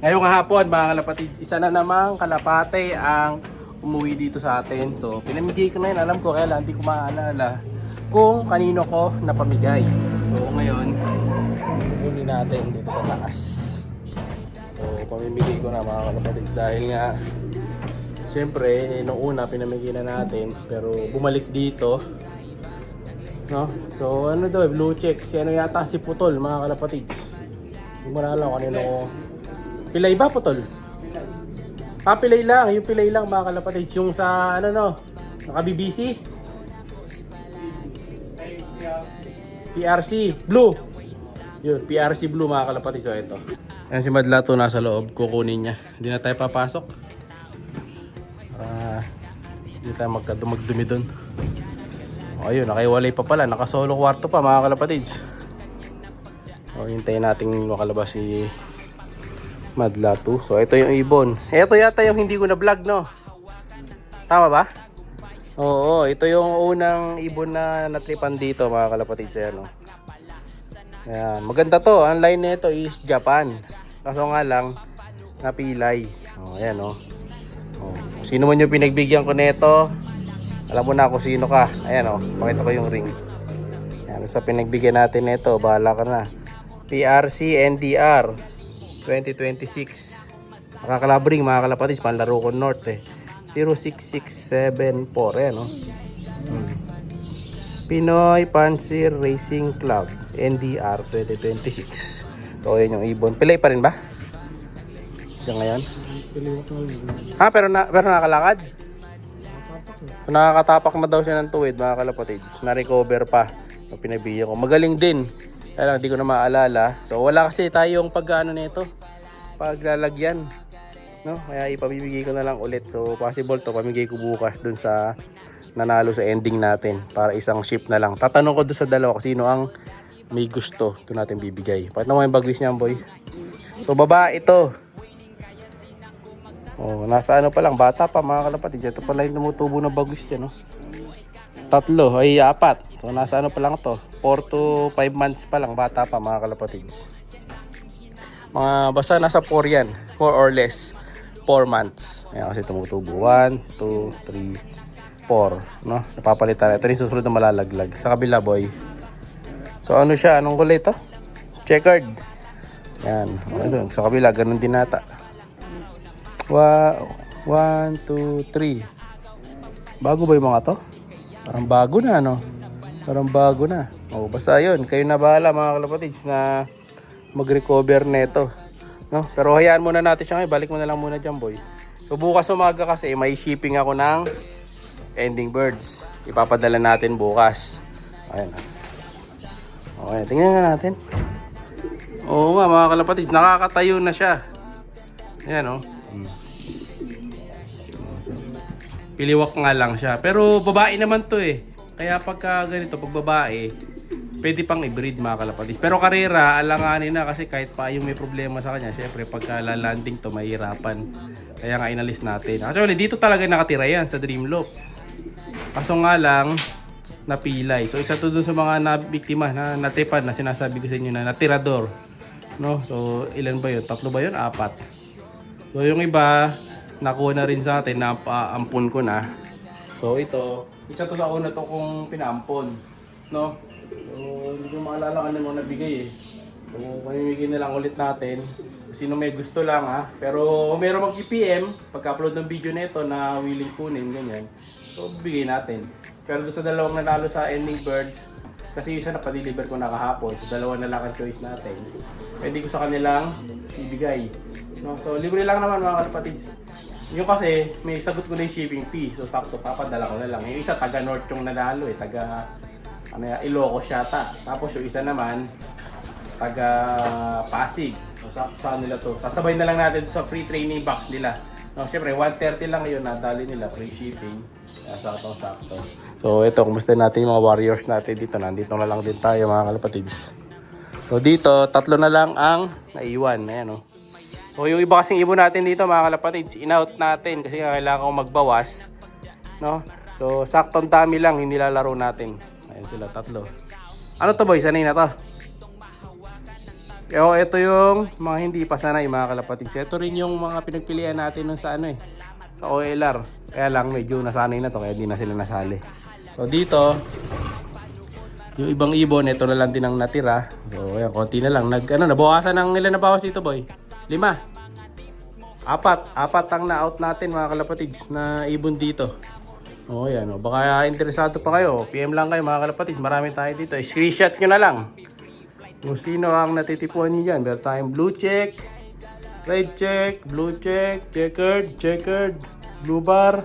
Ngayong hapon mga kalapatids, isa na namang kalapate ang umuwi dito sa atin. So pinamigay ko na yun, alam ko kaya lang hindi ko maalala kung kanino ko napamigay. So ngayon, kunin natin dito sa taas. So pamimigay ko na mga kalapatids dahil nga siyempre nung una pinamigay na natin pero bumalik dito. No? So ano daw, blue check, si ano yata si Putol mga kalapatids. Hindi mo na alam kung kanino ko. Pilay ba, Putol? Pilay lang. Yung pilay lang, mga kalapatids. Yung sa, ano no, naka-BBC? PRC. Blue. Yun, PRC Blue, mga kalapatids. So, ito. Ayan si Madlato nasa loob. Kukunin niya. Hindi na tayo papasok. Hindi tayo magdumi dun. O, ayun, nakaiwalay pa pala. Nakasolo kwarto pa, mga kalapatids. O, hintayin natin makalabas si Madlato. So ito yung ibon. Ito yata yung hindi ko na vlog, no? Tama ba? Oo, ito yung unang ibon na natripan dito mga kalapatids. Ayan, no? Ayan, maganda to. Ang line nito is Japan. Kaso nga lang napilay. Oh, ayan, no? Oh. Sino man yung pinagbigyan ko nito, alam mo na kung sino ka. Ayan, no? Pakita ko yung ring. Ayan, sa pinagbigyan natin nito, bahala ka na. PRC NDR 2026. Nakakalabring mga kalapatids, panlaro ko North 06674. Ayan, no? Pinoy Panzer Racing Club NDR 2026. So yun yung ibon. Pilay pa rin ba? Diyan ngayon? Pero nakakalakad? Nakakatapak na daw siya ng tuwid mga kalapatids. Na-recover pa. Pinabigyan ko. Magaling din. Kaya lang, hindi ko na maalala. So, wala kasi tayong pag-ano nito. Paglalagyan. No? Kaya ipamimigay ko na lang ulit. So, possible to. Pamigay ko bukas dun sa nanalo sa ending natin. Para isang ship na lang. Tatanong ko dun sa dalawa kung sino ang may gusto. Ito natin bibigay. Pakita mo yung bagwis niyan, boy. So, babae ito. Oh, nasa ano pa lang. Bata pa, mga kalapatids. Ito pala yung tumutubo na bagwis niya, no? 3 ay 4. So nasa ano pa lang to, 4 to 5 months pa lang, bata pa mga kalapatids. Basta nasa 4 yan, 4 or less, 4 months. Ayan kasi tumutubo, 1, 2, 3, 4, no? Napapalitan. Ito yung susunod na malalaglag. Sa kabila, boy. So ano siya, anong kulay to? Checkered. Yan, okay, sa kabila, ganun din nata. 1, 2, 3. Bago ba yung mga to? Parang bago na, no? Parang bago na. Oh, basta yun. Kayo na bahala mga kalapatids na mag-recover neto, no? Pero hayaan muna natin siya ngayon. Balik mo na lang muna dyan, boy. So bukas umaga kasi may shipping ako ng ending birds. Ipapadala natin bukas. Ayan. Okay, tingnan nga natin. Oo nga mga kalapatids, nakakatayo na siya. Ayan, no? Piliwak nga lang siya. Pero babae naman to eh. Kaya pagka ganito, pag babae, pwede pang i-breed mga kalapatids. Pero karera, alanganin na kasi kahit pa yung may problema sa kanya, syempre pagka lalanding to, mahirapan. Kaya nga inalis natin. Actually, dito talaga nakatira yan sa Dreamloop. Kaso nga lang, napilay. So isa to dun sa mga nabiktima na natipan na sinasabi ko sa inyo na natirador. No? So ilan ba yun? 3 ba yun? 4. So yung iba, nakuha na rin sa atin, napaampon ko na. So ito, isa to sa una to kung pinaampon, no? So hindi ko maalala ka naman nabigay eh. So mamimigay na lang ulit natin. Sino may gusto lang ha. Pero kung meron mag-PM, pagka-upload ng video nito na willing kunin, ganyan. So bigay natin. Pero doon sa dalawang nanalo sa ending bird, kasi isa na pa-deliver ko na kahapon. So dalawa na lang ang choice natin. Pwede ko sa kanilang ibigay. No? So libre lang naman mga kalapatids. Yung kasi, may sagot ko na yung shipping fee. So, sakto, papadala ko na lang. Yung isa, taga North yung nanalo eh. Taga, Ilocos yata. Tapos yung isa naman, taga Pasig. So, saan nila to? Sasabay na lang natin sa free training box nila. No, syempre, 130 lang yun. Nadali nila, free shipping. Sakto. So, ito, kumusta natin yung mga warriors natin dito. Nandito na lang din tayo, mga kalapatids. So, dito, 3 na lang ang naiwan. Ayan, no? So yung iba kasing ibon natin dito mga kalapatids, in-out natin kasi kailangan ko magbawas, no? So saktong dami lang hindi lalaro natin. Ayan sila 3. Ano to boy? Sanay na to? O, ito yung mga hindi pa sanay mga kalapatids. Ito rin yung mga pinagpilian natin nun sa ano eh, sa OLR. Kaya lang medyo nasanay na to kaya di na sila nasali. So dito, yung ibang ibon, ito na lang din ang natira. So ayan, konti na lang. Nabawasan ng ilan na bawas dito boy? 5. Apat ang na-out natin mga kalapatids na ibon dito. O yan, baka interesado pa kayo. PM lang kayo mga kalapatids. Marami tayo dito. Screenshot nyo na lang kung sino ang natitipuan nyo dyan. Meron tayong blue check, red check, blue check, checkered, blue bar.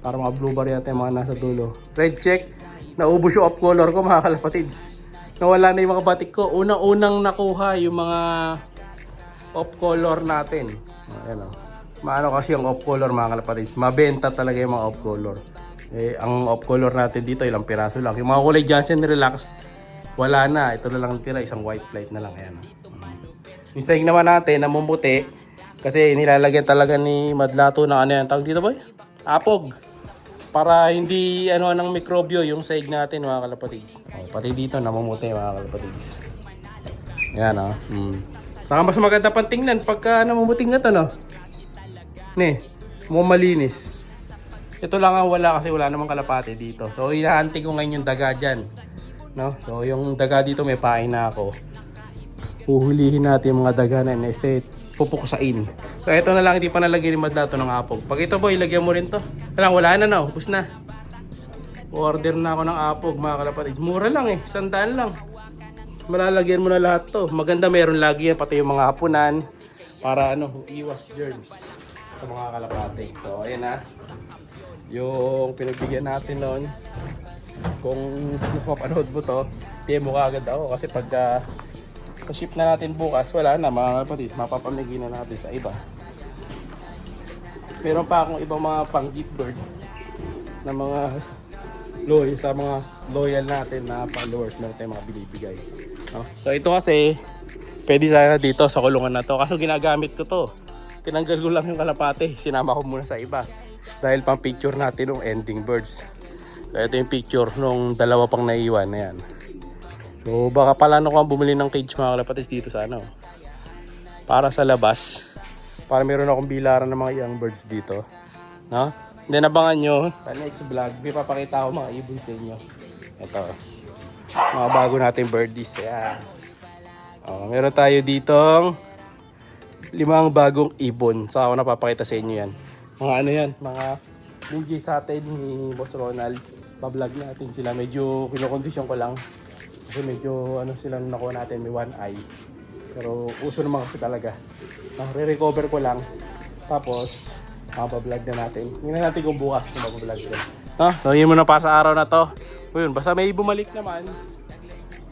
Para mga blue bar yata yung mga nasa dulo. Red check, naubos yung off color ko mga kalapatids. Nawala na yung mga batik ko. Unang-unang nakuha yung mga off color natin. Ayan o. Maano kasi yung off color mga kalapatids. Mabenta talaga yung mga off color. Ang off color natin dito, ilang piraso lang. Yung mga kulay Johnson Relax, wala na. Ito na lang tira, isang white light na lang. Ayan. Yung sahig naman natin, namumuti. Kasi nilalagyan talaga ni Madlato ng ano yan. Tawag dito boy? Apog. Para hindi ano ng mikrobyo yung sahig natin mga kalapatids. Pati dito namumuti mga kalapatids. Ayan o. Saka mas maganda pang tingnan pagka namumuting na ito no. Malinis. Ito lang ang wala kasi wala namang kalapate dito. So inaanti ko ngayon yung daga dyan. No? So yung daga dito may pain na ako. Huhulihin natin yung mga daga na estate. Pupuksain. So ito na lang, hindi pa nalagyan ni Madlato ng apog. Pag ito boy, lagyan mo rin to. Wala na no, ubus na. Order na ako ng apog mga kalapatids. Mura lang 100 lang. Malalagyan mo na lahat to. Maganda meron lagi yan, pati yung mga hapunan. Para iwas germs sa mga kalapate. So ayan na. Yung pinagbigyan natin noon. Kung napapanood mo to, PM mo kaagad ako kasi pagka ship na natin bukas, wala na mga kapatid, mapapamigay na natin sa iba. Meron pa akong ibang mga pang gift bird na mga loyal sa mga loyal natin na followers, meron tayong mga binibigay. No? So ito kasi pwede sana dito sa kulungan na to, kaso ginagamit ko to. Tinanggal ko lang yung kalapate, sinama ko muna sa iba dahil pang picture natin ng ending birds. So ito yung picture nung dalawa pang naiiwan na yan. So baka pala ko ang bumili ng cage mga kalapatids dito sa para sa labas, para meron akong bilaran ng mga young birds dito, no? Then abangan nyo sa next vlog, may papakita ako mga ibon sa inyo. Ito mga bago natin birdies. Meron tayo ditong 5 bagong ibon. Saka ako napapakita sa inyo yan. Mga yan, mga ninja sa atin ni Boss Ronald. Pa-vlog natin sila, medyo kinokondisyon ko lang. Kasi medyo silang nakuha natin, may one eye. Pero uso naman kasi talaga. Re-recover ko lang. Tapos, mapablog na natin. Tingnan natin kung bukas kung mapablog ko. So yun muna pa sa araw na to. Yun, basta may bumalik naman.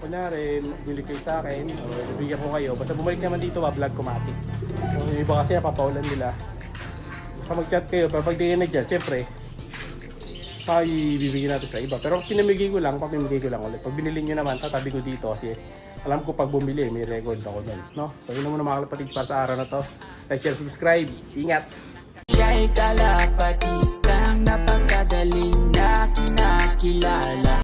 Kunyari, bili kayo sa akin. O bibigyan ko kayo. Basta bumalik naman dito, mablog ko matik. So yung iba kasi napapaulan nila. Basta mag-chat kayo. Pero pag di kayo nag-chat, syempre, ibibigay natin sa iba. Pero pinamigay ko lang, papimigay ko lang ulit. Pag binili nyo naman, tatabi ko dito kasi alam ko pag bumili, may record ako doon. No? So yun naman mga kalapatids para sa araw na to. Like, share, subscribe. Ingat! Siya'y kalapatistang napakagaling na kinakilala.